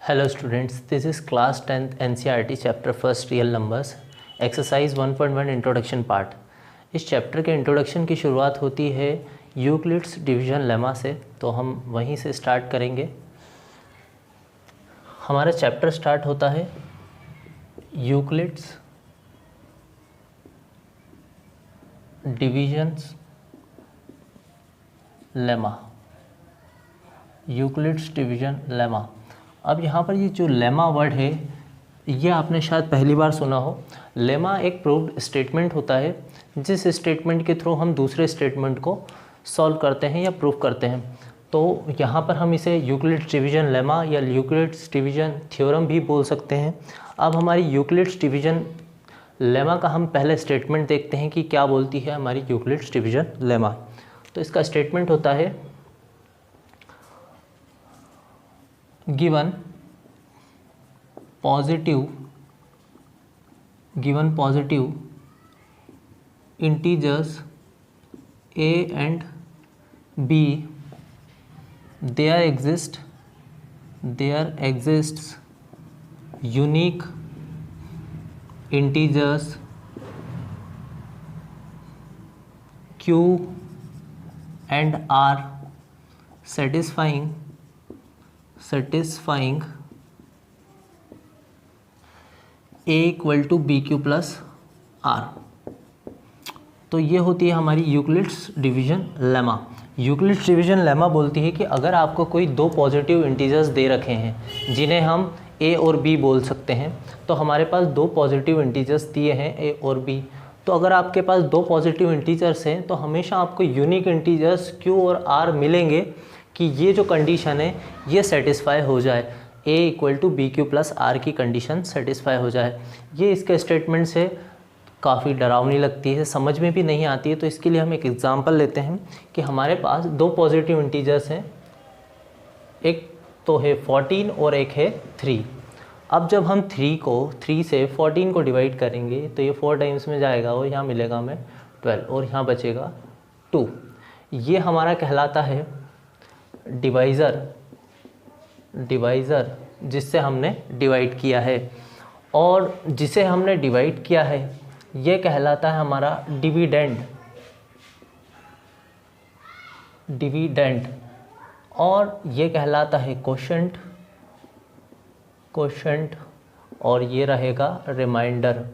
Hello students, this is class 10th NCERT chapter first real numbers exercise 1.1 introduction part. इस chapter के introduction की शुरुआत होती है यूक्लिड्स डिवीजन लेमा से, तो हम वहीं से स्टार्ट करेंगे। हमारा चैप्टर स्टार्ट होता है Euclid's divisions lemma, Euclid's division lemma. अब यहाँ पर ये जो लेमा वर्ड है ये आपने शायद पहली बार सुना हो। लेमा एक प्रूव्ड स्टेटमेंट होता है जिस स्टेटमेंट के थ्रू हम दूसरे स्टेटमेंट को सॉल्व करते हैं या प्रूव करते हैं। तो यहाँ पर हम इसे यूक्लिड्स डिवीजन लेमा या यूक्लिड्स डिवीजन थ्योरम भी बोल सकते हैं। अब हमारी यूक्लिड्स डिवीजन लेमा का हम पहले स्टेटमेंट देखते हैं कि क्या बोलती है हमारी यूक्लिड्स डिवीजन लेमा। तो इसका स्टेटमेंट होता है given positive integers a and b, there exists unique integers q and r satisfying a equal to B Q plus R. तो ये होती है हमारी Euclid's division lemma. Euclid's division lemma बोलती है कि अगर आपको कोई दो पॉजिटिव इंटीजर्स दे रखे हैं जिन्हें हम a और b बोल सकते हैं, तो हमारे पास दो पॉजिटिव इंटीजर्स दिए हैं a और b। तो अगर आपके पास दो पॉजिटिव इंटीजर्स हैं तो हमेशा आपको यूनिक इंटीजर्स q और r मिलेंगे कि ये जो कंडीशन है ये सेटिस्फाई हो जाए, a equal to B Q plus R की कंडीशन सेटिस्फाई हो जाए। ये इसके स्टेटमेंट से काफ़ी डरावनी लगती है, समझ में भी नहीं आती है। तो इसके लिए हम एक एग्जांपल लेते हैं कि हमारे पास दो पॉजिटिव इंटीजर्स हैं, एक तो है 14 और एक है 3। अब जब हम 3 से 14 को डिवाइड करेंगे तो ये 4 टाइम्स में जाएगा और यहाँ मिलेगा हमें 12 और यहाँ बचेगा 2। ये हमारा कहलाता है डिवाइज़र जिससे हमने डिवाइड किया है, और जिसे हमने डिवाइड किया है ये कहलाता है हमारा डिविडेंड, और ये कहलाता है कोशेंट, और ये रहेगा रिमाइंडर।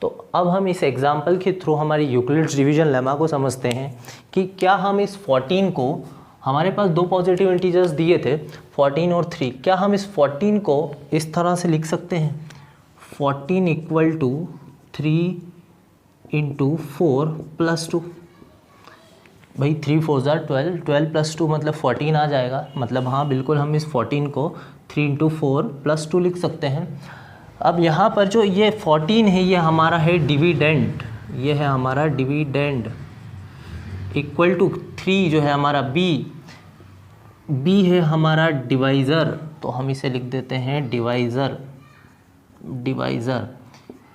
तो अब हम इस एग्जाम्पल के थ्रू हमारी यूक्लिड्स डिवीजन लेमा को समझते हैं कि क्या हम इस 14 को, हमारे पास दो पॉजिटिव इंटीजर्स दिए थे 14 और 3, क्या हम इस 14 को इस तरह से लिख सकते हैं 14 इक्वल टू 3 इंटू 4 प्लस 2। भाई 3 4 12, 12 प्लस 2 मतलब 14 आ जाएगा। मतलब हाँ बिल्कुल हम इस 14 को 3 इंटू 4 प्लस 2 लिख सकते हैं। अब यहाँ पर जो ये 14 है ये हमारा है डिविडेंड, ये है हमारा डिविडेंड, इक्वल टू 3 जो है हमारा बी है हमारा डिवाइज़र, तो हम इसे लिख देते हैं डिवाइज़र,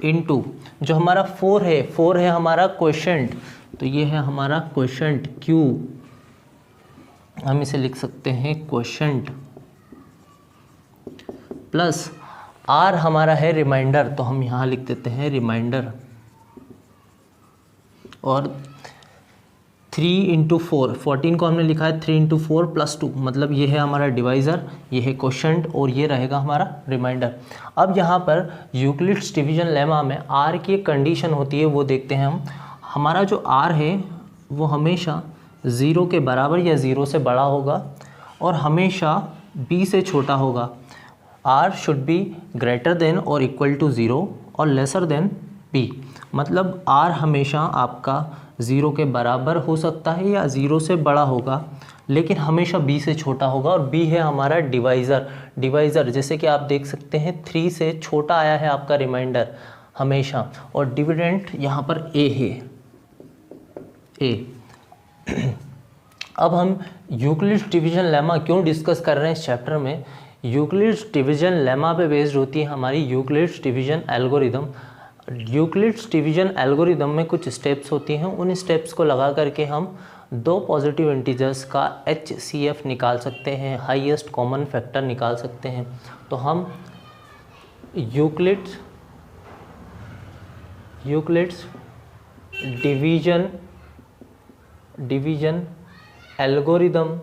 इनटू जो हमारा 4 है हमारा क्वोशेंट, तो ये है हमारा क्वोशेंट Q, हम इसे लिख सकते हैं क्वोशेंट, प्लस R हमारा है रिमाइंडर, तो हम यहाँ लिख देते हैं रिमाइंडर, और 3 इंटू 4, 14 को हमने लिखा है 3 इंटू 4 प्लस 2, मतलब ये है हमारा डिवाइज़र, ये है क्वोशेंट और ये रहेगा हमारा रिमाइंडर। अब यहाँ पर यूक्लिड्स डिवीजन लेमा में R की एक कंडीशन होती है, वो देखते हैं हम। हमारा जो R है वो हमेशा 0 के बराबर या 0 से बड़ा होगा और हमेशा B से छोटा होगा। R should be greater than और इक्वल टू 0 और लेसर देन B, मतलब R हमेशा आपका 0 के बराबर हो सकता है या 0 से बड़ा होगा, लेकिन हमेशा B से छोटा होगा, और B है हमारा डिवाइज़र जैसे कि आप देख सकते हैं 3 से छोटा आया है आपका रिमाइंडर हमेशा, और डिविडेंड यहाँ पर A है। अब हम यूक्लिड्स डिवीजन लेमा क्यों डिस्कस कर रहे हैं इस चैप्टर में। यूक्लिड्स डिवीजन लेमा पे बेस्ड होती है हमारी Euclid's division algorithm. Euclid's division algorithm में कुछ स्टेप्स होती हैं, उन स्टेप्स को लगा करके हम दो पॉजिटिव इंटीजर्स का HCF निकाल सकते हैं, हाईएस्ट कॉमन फैक्टर निकाल सकते हैं। तो हम यूक्लिड्स डिवीजन एल्गोरिदम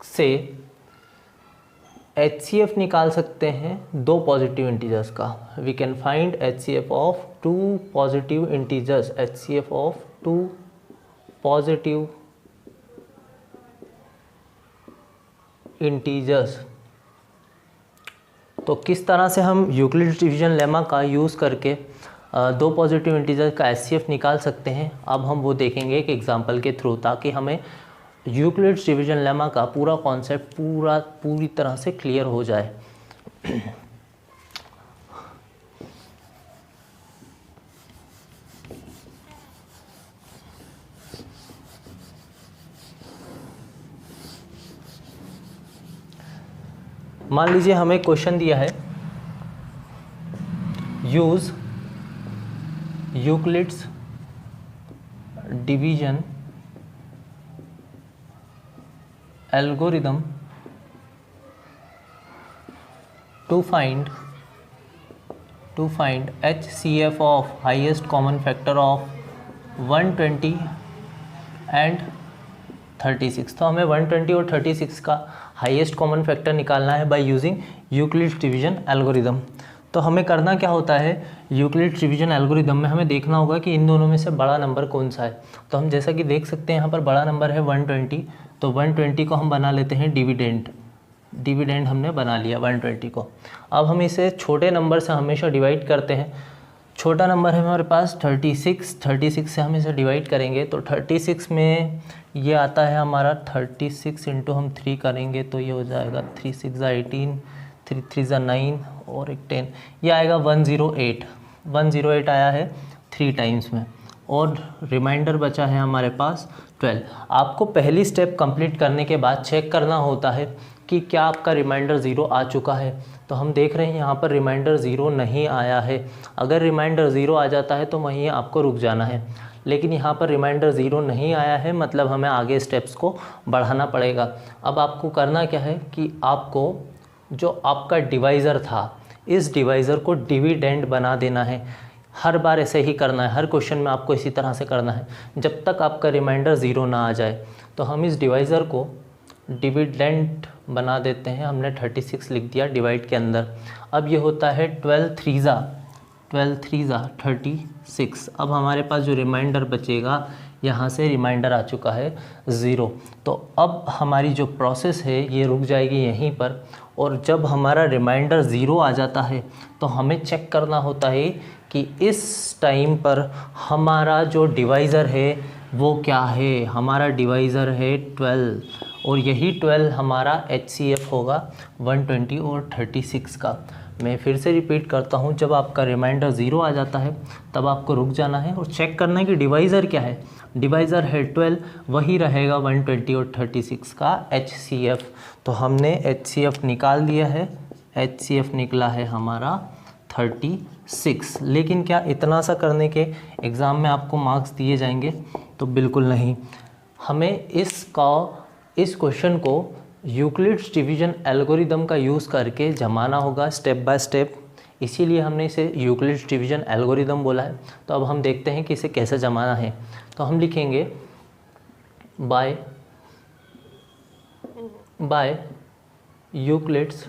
से HCF निकाल सकते हैं दो पॉजिटिव इंटीजर्स का। We can find HCF of two positive integers, HCF of two positive integers. तो किस तरह से हम यूक्लिड्स डिवीजन लेमा का यूज़ करके दो पॉजिटिव इंटीजर का HCF निकाल सकते हैं, अब हम वो देखेंगे एक एग्जांपल के थ्रू, ताकि हमें यूक्लिड्स डिवीजन लेमा का पूरा कॉन्सेप्ट पूरी तरह से क्लियर हो जाए। मान लीजिए हमें क्वेश्चन दिया है, use Euclid's division algorithm to find HCF of highest common factor of 120 and 36। तो हमें 120 और 36 का हाईएस्ट कॉमन फैक्टर निकालना है by using Euclid's division algorithm. तो हमें करना क्या होता है, यूक्लिड्स डिवीजन एल्गोरिदम में हमें देखना होगा कि इन दोनों में से बड़ा नंबर कौन सा है। तो हम जैसा कि देख सकते हैं यहाँ पर बड़ा नंबर है 120, तो 120 को हम बना लेते हैं डिविडेंड हमने बना लिया 120 को। अब हम इसे छोटे नंबर से हमेशा डिवाइड करते हैं। छोटा नंबर है हमारे पास 36 से हम इसे डिवाइड करेंगे, तो 36 में ये आता है हमारा 36 इंटू हम 3 करेंगे तो ये हो जाएगा 3 6 18, 3 3 9 और एक 10, ये आएगा 108 आया है 3 टाइम्स में, और रिमाइंडर बचा है हमारे पास 12। आपको पहली स्टेप कंप्लीट करने के बाद चेक करना होता है कि क्या आपका रिमाइंडर 0 आ चुका है। तो हम देख रहे हैं यहाँ पर रिमाइंडर 0 नहीं आया है। अगर रिमाइंडर 0 आ जाता है तो वहीं आपको रुक जाना है, लेकिन यहाँ पर रिमाइंडर 0 नहीं आया है, मतलब हमें आगे स्टेप्स को बढ़ाना पड़ेगा। अब आपको करना क्या है कि आपको जो आपका डिवाइज़र था, इस डिवाइज़र को डिविडेंड बना देना है। हर बार ऐसे ही करना है, हर क्वेश्चन में आपको इसी तरह से करना है जब तक आपका रिमाइंडर 0 ना आ जाए। तो हम इस डिवाइज़र को डिविडेंड बना देते हैं, हमने 36 लिख दिया डिवाइड के अंदर। अब ये होता है 12 3 36। अब हमारे पास जो रिमाइंडर बचेगा, यहाँ से रिमाइंडर आ चुका है 0। तो अब हमारी जो प्रोसेस है ये रुक जाएगी यहीं पर, और जब हमारा रिमाइंडर 0 आ जाता है तो हमें चेक करना होता है कि इस टाइम पर हमारा जो डिवाइज़र है वो क्या है। हमारा डिवाइज़र है 12, और यही 12 हमारा HCF होगा 120 और 36 का। मैं फिर से रिपीट करता हूँ, जब आपका रिमाइंडर 0 आ जाता है तब आपको रुक जाना है और चेक करना है कि डिवाइज़र क्या है। डिवाइज़र है 12, वही रहेगा 120 और 36 का HCF। तो हमने HCF निकाल दिया है, HCF निकला है हमारा 36। लेकिन क्या इतना सा करने के एग्ज़ाम में आपको मार्क्स दिए जाएंगे? तो बिल्कुल नहीं। हमें इस क्वेश्चन को यूक्लिड्स डिवीजन एल्गोरिदम का यूज़ करके जमाना होगा स्टेप बाय स्टेप, इसीलिए हमने इसे यूक्लिड्स डिवीजन एल्गोरिदम बोला है। तो अब हम देखते हैं कि इसे कैसे जमाना है। तो हम लिखेंगे बाय यूक्लिड्स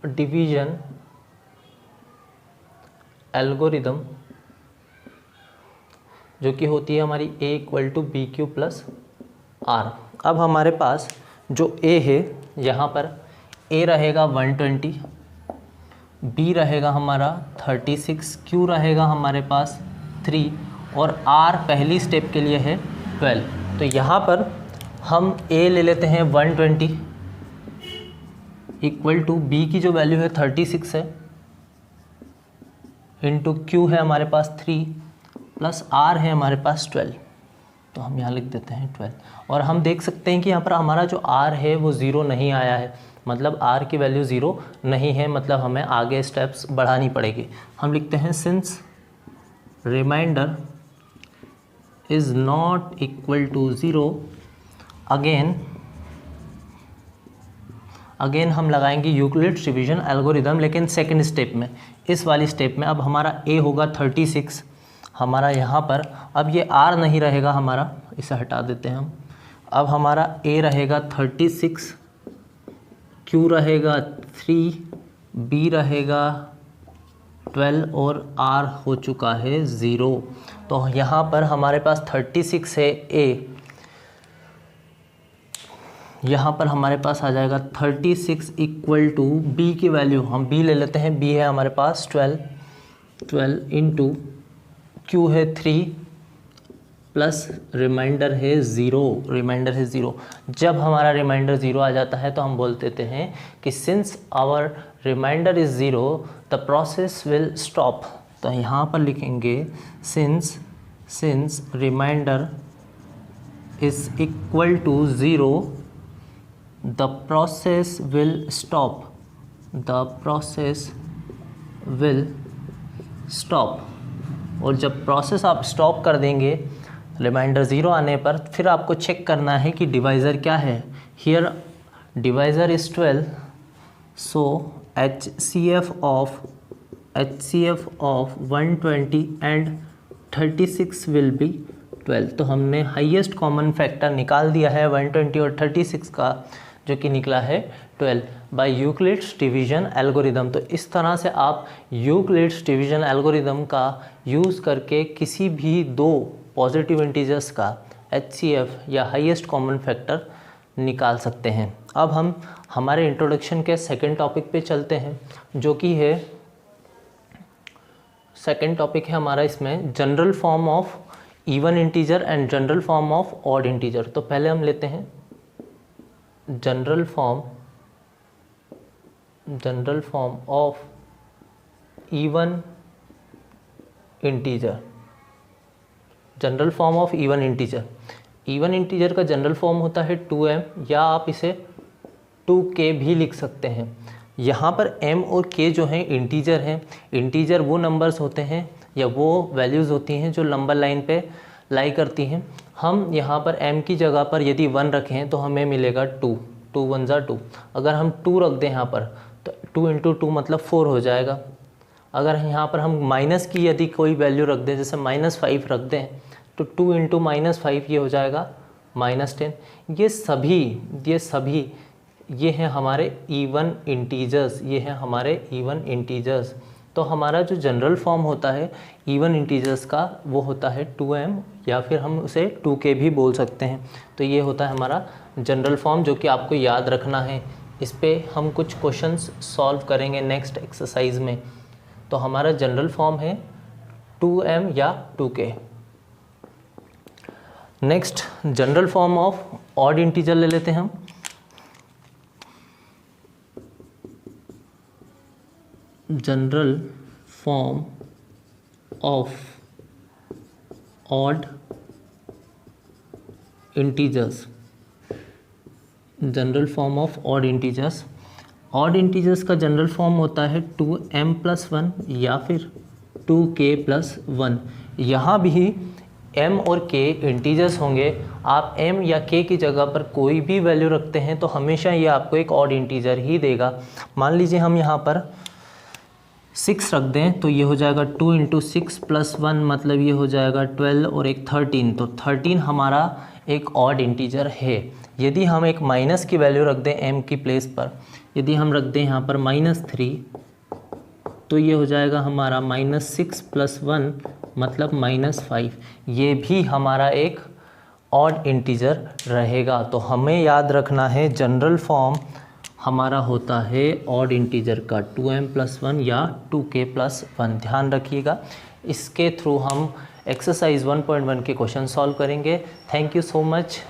डिवीजन एल्गोरिदम, जो कि होती है हमारी A = BQ + R। अब हमारे पास जो A है, यहाँ पर A रहेगा 120, B रहेगा हमारा 36, Q रहेगा हमारे पास 3, और R पहली स्टेप के लिए है 12। तो यहाँ पर हम A ले लेते हैं 120 = B की जो वैल्यू है 36 है, इंटू Q है हमारे पास 3 प्लस R है हमारे पास 12। तो हम यहाँ लिख देते हैं 12, और हम देख सकते हैं कि यहाँ पर हमारा जो R है वो 0 नहीं आया है, मतलब R की वैल्यू 0 नहीं है, मतलब हमें आगे स्टेप्स बढ़ानी पड़ेगी। हम लिखते हैं since remainder is not equal to 0, again हम लगाएंगे यूक्लिड्स डिवीजन एल्गोरिदम, लेकिन सेकंड स्टेप में। इस वाली स्टेप में अब हमारा a होगा 36 हमारा यहाँ पर। अब ये r नहीं रहेगा हमारा, इसे हटा देते हैं हम। अब हमारा a रहेगा 36, q रहेगा 3, b रहेगा 12 और r हो चुका है 0। तो यहाँ पर हमारे पास 36 है a, यहाँ पर हमारे पास आ जाएगा 36 इक्वल टू b की वैल्यू, हम b ले लेते हैं, b है हमारे पास 12 इंटू q है 3 प्लस रिमाइंडर है 0, जब हमारा रिमाइंडर 0 आ जाता है तो हम बोल देते हैं कि since our remainder is 0 the process will stop. तो यहाँ पर लिखेंगे since remainder is equal to 0 the process will stop। और जब प्रोसेस आप स्टॉप कर देंगे रिमाइंडर 0 आने पर, फिर आपको चेक करना है कि डिवाइज़र क्या है। Here divisor is 12, so HCF of 120 and 36 will be 12। तो हमने हाईएस्ट कॉमन फैक्टर निकाल दिया है 120 और 36 का, जो कि निकला है 12 बाय यूक्लिड्स डिवीजन एल्गोरिदम। तो इस तरह से आप यूक्लिड्स डिवीजन एल्गोरिदम का यूज़ करके किसी भी दो पॉजिटिव इंटीजर्स का HCF या हाईएस्ट कॉमन फैक्टर निकाल सकते हैं। अब हम हमारे इंट्रोडक्शन के सेकंड टॉपिक पे चलते हैं, जो कि है सेकंड टॉपिक है हमारा इसमें general form of even integer and general form of odd integer. तो पहले हम लेते हैं general form of even integer. General form of even integer का जनरल फॉर्म होता है 2m, या आप इसे 2k भी लिख सकते हैं। यहाँ पर m और k जो हैं इंटीजर हैं। इंटीजर वो नंबर्स होते हैं या वो वैल्यूज़ होती हैं जो नंबर लाइन पे लाई करती हैं। हम यहाँ पर m की जगह पर यदि 1 रखें तो हमें मिलेगा 2 1 ज़ा 2। अगर हम 2 रख दें यहाँ पर तो 2 इंटू 2 मतलब 4 हो जाएगा। अगर यहाँ पर हम माइनस की यदि कोई वैल्यू रख दें, जैसे -5 रख दें, तो 2 इंटू -5 ये हो जाएगा -10। ये हैं हमारे इवन इंटीजर्स। तो हमारा जो जनरल फॉर्म होता है इवन इंटीजर्स का वो होता है 2m, या फिर हम उसे 2k भी बोल सकते हैं। तो ये होता है हमारा जनरल फॉर्म, जो कि आपको याद रखना है। इस पे हम कुछ क्वेश्चंस सॉल्व करेंगे नेक्स्ट एक्सरसाइज में। तो हमारा जनरल फॉर्म है 2m या 2k। Next general form of odd integer ले लेते हैं हम। General form of odd integers. Odd integers का जनरल फॉर्म होता है 2m+1 या फिर 2k+1। यहाँ भी m और k इंटीजर्स होंगे। आप m या k की जगह पर कोई भी वैल्यू रखते हैं तो हमेशा ये आपको एक ऑड इंटीजर ही देगा। मान लीजिए हम यहाँ पर 6 रख दें तो ये हो जाएगा 2 इंटू 6 + 1, मतलब ये हो जाएगा 12 और एक 13। तो 13 हमारा एक ऑड इंटीजर है। यदि हम एक माइनस की वैल्यू रख दें m की प्लेस पर, यदि हम रख दें यहाँ पर -3, तो ये हो जाएगा हमारा -6 + 1 मतलब -5। ये भी हमारा एक ऑड इंटीजर रहेगा। तो हमें याद रखना है जनरल फॉर्म हमारा होता है ऑड इंटीजर का 2m+1 या 2k+1। ध्यान रखिएगा। इसके थ्रू हम एक्सरसाइज 1.1 के क्वेश्चन सॉल्व करेंगे। Thank you so much.